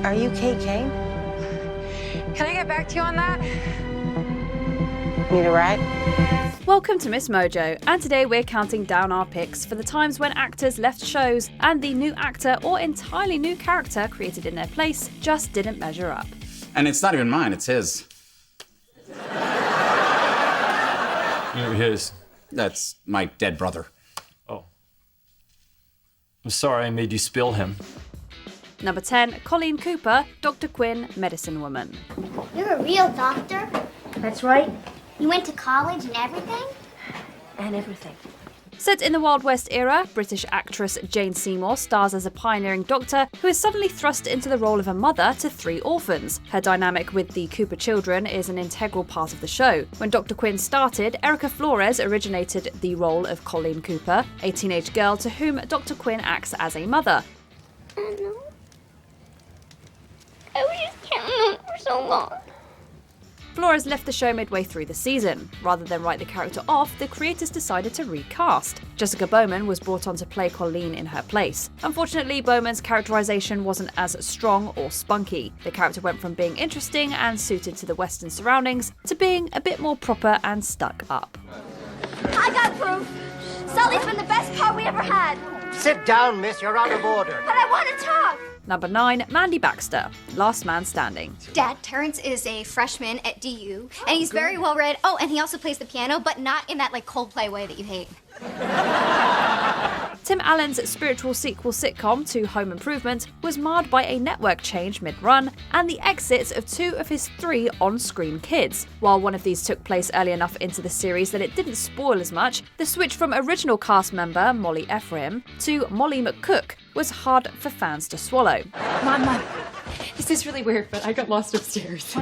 Are you Kate Kane? Can I get back to you on that? Need a ride? Welcome to MsMojo, and today we're counting down our picks for the times when actors left shows and the new actor or entirely new character created in their place just didn't measure up. And it's not even mine, it's his. His? That's my dead brother. Oh. I'm sorry I made you spill him. Number 10, Colleen Cooper, Dr. Quinn, medicine woman. You're a real doctor? That's right. You went to college and everything? And everything. Set in the Wild West era, British actress Jane Seymour stars as a pioneering doctor who is suddenly thrust into the role of a mother to 3 orphans. Her dynamic with the Cooper children is an integral part of the show. When Dr. Quinn started, Erica Flores originated the role of Colleen Cooper, a teenage girl to whom Dr. Quinn acts as a mother. I know. I was just counting on it for so long. Flores left the show midway through the season. Rather than write the character off, the creators decided to recast. Jessica Bowman was brought on to play Colleen in her place. Unfortunately, Bowman's characterization wasn't as strong or spunky. The character went from being interesting and suited to the Western surroundings to being a bit more proper and stuck up. I got proof. Sully's been the best part we ever had. Sit down, miss. You're out of order. But I want to talk. Number 9, Mandy Baxter, Last Man Standing. Dad, Terrence is a freshman at DU, and he's very well read. Oh, and he also plays the piano, but not in that like Coldplay way that you hate. Tim Allen's spiritual sequel sitcom to Home Improvement was marred by a network change mid-run and the exits of 2 of his 3 on-screen kids. While one of these took place early enough into the series that it didn't spoil as much, the switch from original cast member Molly Ephraim to Molly McCook was hard for fans to swallow. Mom, this is really weird, but I got lost upstairs.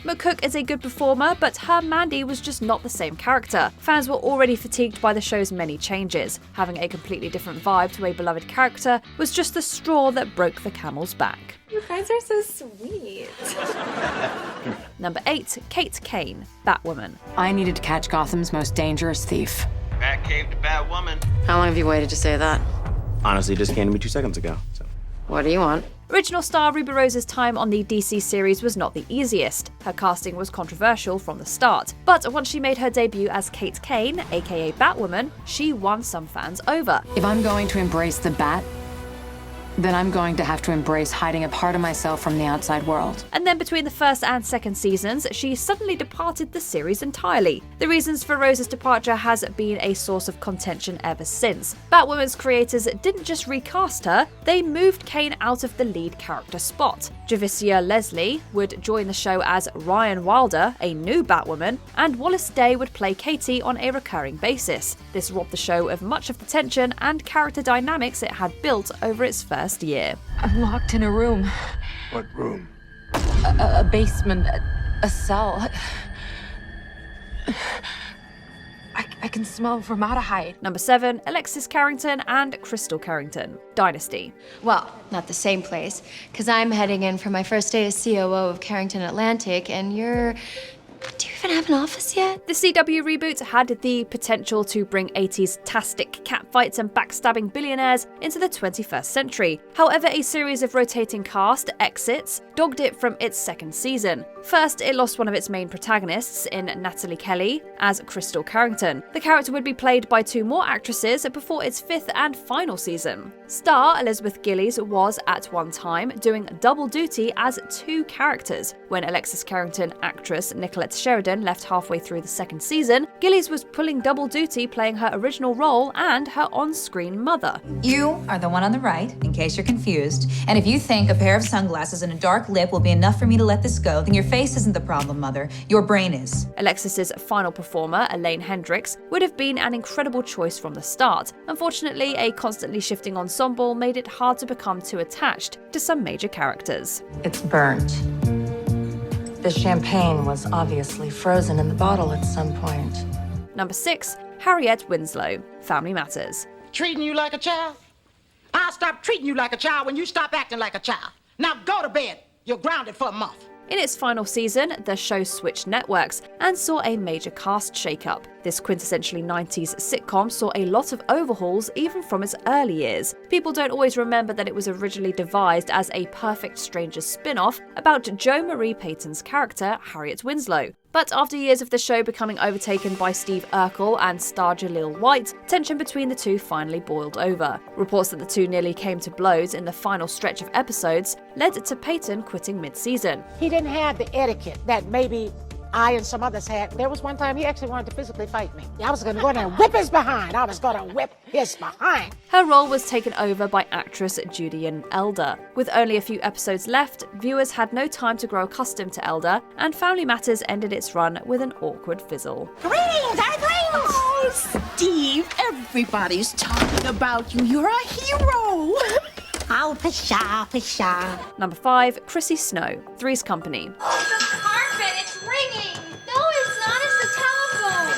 McCook is a good performer, but her Mandy was just not the same character. Fans were already fatigued by the show's many changes. Having a completely different vibe to a beloved character was just the straw that broke the camel's back. You guys are so sweet. Number 8, Kate Kane, Batwoman. I needed to catch Gotham's most dangerous thief. Batcave to Batwoman. How long have you waited to say that? Honestly, just came to me 2 seconds ago. So. What do you want? Original star Ruby Rose's time on the DC series was not the easiest. Her casting was controversial from the start, but once she made her debut as Kate Kane, aka Batwoman, she won some fans over. If I'm going to embrace the Bat, then I'm going to have to embrace hiding a part of myself from the outside world. And then between the first and second seasons, she suddenly departed the series entirely. The reasons for Rose's departure has been a source of contention ever since. Batwoman's creators didn't just recast her, they moved Kane out of the lead character spot. Javicia Leslie would join the show as Ryan Wilder, a new Batwoman, and Wallace Day would play Katie on a recurring basis. This robbed the show of much of the tension and character dynamics it had built over its first year. I'm locked in a room. What room? A basement, a cell. I can smell formaldehyde. Number 7, Alexis Carrington and Crystal Carrington, Dynasty. Well, not the same place, because I'm heading in for my first day as COO of Carrington Atlantic, and you're... Do you even have an office yet? The CW reboot had the potential to bring 80s tastic catfights and backstabbing billionaires into the 21st century. However, a series of rotating cast exits dogged it from its second season. First, it lost one of its main protagonists in Natalie Kelly as Crystal Carrington. The character would be played by 2 more actresses before its 5th and final season. Star Elizabeth Gillies was at one time doing double duty as 2 characters. When Alexis Carrington actress Nicolette Sheridan left halfway through the second season, Gillies was pulling double duty playing her original role and her on-screen mother. You are the one on the right, in case you're confused, and if you think a pair of sunglasses and a dark lip will be enough for me to let this go, then your face isn't the problem, Mother. Your brain is. Alexis's final performer, Elaine Hendricks, would have been an incredible choice from the start. Unfortunately, a constantly shifting ensemble made it hard to become too attached to some major characters. It's burnt. The champagne was obviously frozen in the bottle at some point. Number 6, Harriet Winslow, Family Matters. Treating you like a child? I'll stop treating you like a child when you stop acting like a child. Now go to bed. You're grounded for a month. In its final season, the show switched networks and saw a major cast shakeup. This quintessentially 90s sitcom saw a lot of overhauls even from its early years. People don't always remember that it was originally devised as a Perfect Strangers spin-off about Jo Marie Payton's character, Harriet Winslow. But after years of the show becoming overtaken by Steve Urkel and star Jaleel White, tension between the two finally boiled over. Reports that the two nearly came to blows in the final stretch of episodes led to Payton quitting mid-season. He didn't have the etiquette that maybe I and some others had. There was one time he actually wanted to physically fight me. I was going to go in and whip his behind. Her role was taken over by actress Judianne Elder. With only a few episodes left, viewers had no time to grow accustomed to Elder, and Family Matters ended its run with an awkward fizzle. Greetings, Oh, Steve, everybody's talking about you. You're a hero. Oh, pshaw. Number 5, Chrissy Snow, Three's Company. Oh, the carpet, it's ringing. No, it's not, it's the telephone.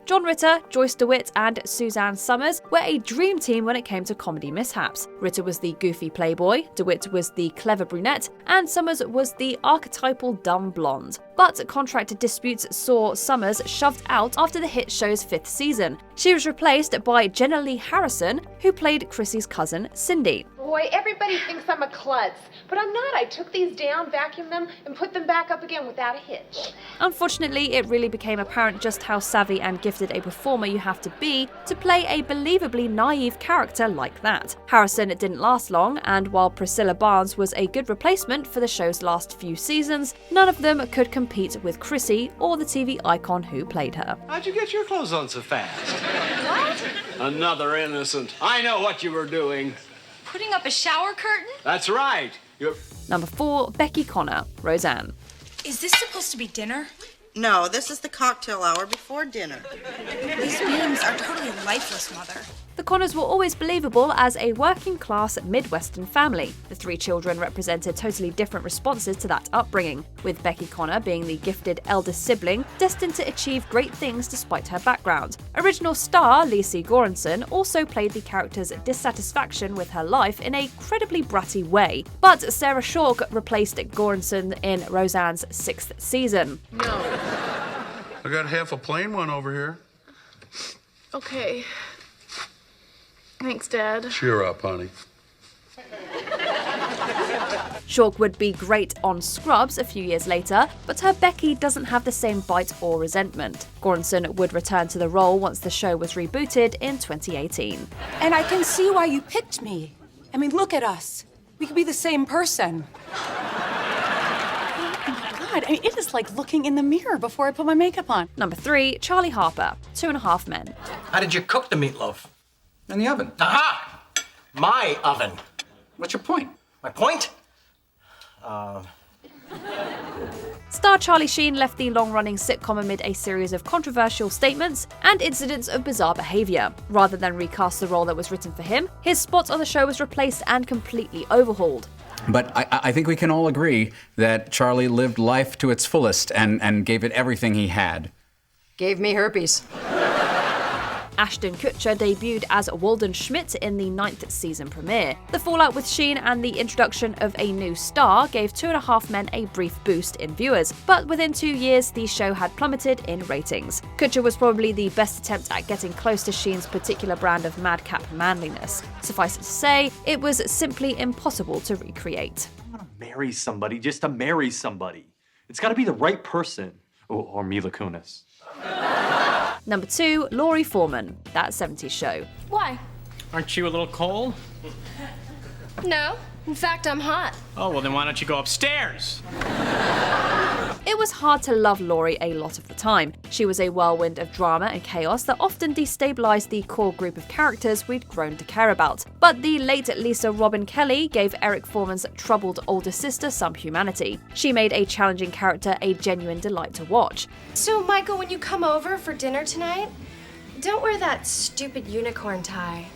John Ritter, Joyce DeWitt, and Suzanne Summers were a dream team when it came to comedy mishaps. Ritter was the goofy playboy, DeWitt was the clever brunette, and Summers was the archetypal dumb blonde. But contract disputes saw Summers shoved out after the hit show's 5th season. She was replaced by Jenna Lee Harrison, who played Chrissy's cousin, Cindy. Boy, everybody thinks I'm a klutz, but I'm not. I took these down, vacuumed them, and put them back up again without a hitch. Unfortunately, it really became apparent just how savvy and gifted a performer you have to be to play a believably naive character like that. Harrison didn't last long, and while Priscilla Barnes was a good replacement for the show's last few seasons, none of them could compete with Chrissy or the TV icon who played her. How'd you get your clothes on so fast? What? Another innocent. I know what you were doing. Putting up a shower curtain? That's right. Number 4, Becky Connor, Roseanne. Is this supposed to be dinner? No, this is the cocktail hour before dinner. These beings are totally lifeless, Mother. The Connors were always believable as a working-class Midwestern family. The 3 children represented totally different responses to that upbringing, with Becky Connor being the gifted eldest sibling, destined to achieve great things despite her background. Original star Lacey Goranson also played the character's dissatisfaction with her life in a incredibly bratty way, but Sarah Chalke replaced Goranson in Roseanne's 6th season. No. I got half a plain one over here. Okay. Thanks, Dad. Cheer up, honey. Chalke would be great on Scrubs a few years later, but her Becky doesn't have the same bite or resentment. Goranson would return to the role once the show was rebooted in 2018. And I can see why you picked me. I mean, look at us. We could be the same person. God, I mean, it is like looking in the mirror before I put my makeup on. Number 3, Charlie Harper, 2.5 Men. How did you cook the meatloaf? In the oven. Aha! My oven. What's your point? My point? Star Charlie Sheen left the long-running sitcom amid a series of controversial statements and incidents of bizarre behaviour. Rather than recast the role that was written for him, his spot on the show was replaced and completely overhauled. But I think we can all agree that Charlie lived life to its fullest and gave it everything he had. Gave me herpes. Ashton Kutcher debuted as Walden Schmidt in the 9th season premiere. The fallout with Sheen and the introduction of a new star gave 2.5 Men a brief boost in viewers, but within 2 years the show had plummeted in ratings. Kutcher was probably the best attempt at getting close to Sheen's particular brand of madcap manliness. Suffice it to say, it was simply impossible to recreate. I want to marry somebody just to marry somebody. It's got to be the right person. Or Mila Kunis. Number 2, Lorie Foreman, That 70s Show. Why? Aren't you a little cold? No. In fact, I'm hot. Oh, well then why don't you go upstairs? It was hard to love Lorie a lot of the time. She was a whirlwind of drama and chaos that often destabilized the core group of characters we'd grown to care about. But the late Lisa Robin Kelly gave Eric Foreman's troubled older sister some humanity. She made a challenging character a genuine delight to watch. So, Michael, when you come over for dinner tonight, don't wear that stupid unicorn tie.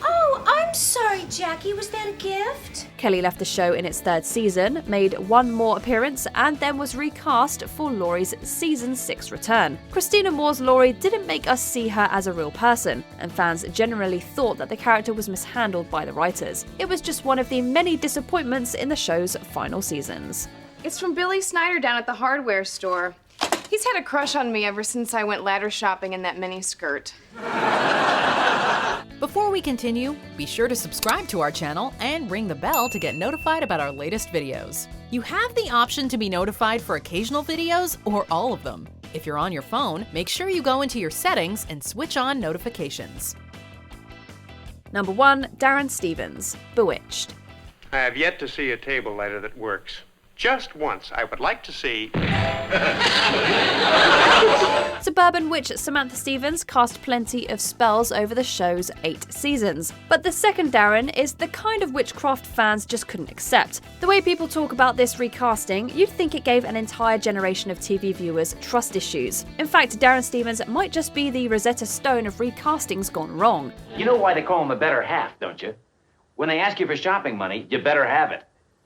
Oh, I'm sorry, Jackie. Was that a gift? Kelly left the show in its 3rd season, made one more appearance, and then was recast for Laurie's season 6 return. Christina Moore's Lorie didn't make us see her as a real person, and fans generally thought that the character was mishandled by the writers. It was just one of the many disappointments in the show's final seasons. It's from Billy Snyder down at the hardware store. He's had a crush on me ever since I went ladder shopping in that miniskirt. Before we continue, be sure to subscribe to our channel and ring the bell to get notified about our latest videos. You have the option to be notified for occasional videos or all of them. If you're on your phone, make sure you go into your settings and switch on notifications. Number 1, Darren Stevens, Bewitched. I have yet to see a table lighter that works. Just once, I would like to see... Suburban witch Samantha Stevens cast plenty of spells over the show's 8 seasons. But the second Darren is the kind of witchcraft fans just couldn't accept. The way people talk about this recasting, you'd think it gave an entire generation of TV viewers trust issues. In fact, Darren Stevens might just be the Rosetta Stone of recastings gone wrong. You know why they call him a better half, don't you? When they ask you for shopping money, you better have it.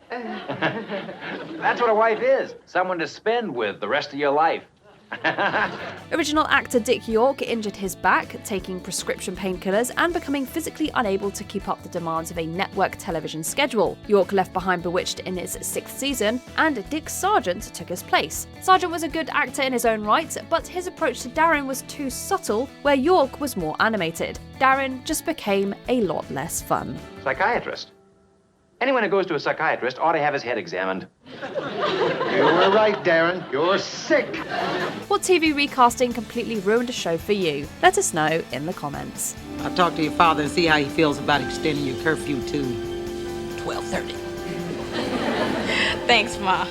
That's what a wife is. Someone to spend with the rest of your life. Original actor Dick York injured his back, taking prescription painkillers and becoming physically unable to keep up the demands of a network television schedule. York left behind Bewitched in its 6th season, and Dick Sargent took his place. Sargent was a good actor in his own right, but his approach to Darren was too subtle, where York was more animated. Darren just became a lot less fun. Psychiatrist. Anyone who goes to a psychiatrist ought to have his head examined. You were right, Darren. You're sick. What TV recasting completely ruined a show for you? Let us know in the comments. I'll talk to your father and see how he feels about extending your curfew to 12:30. Thanks, Ma.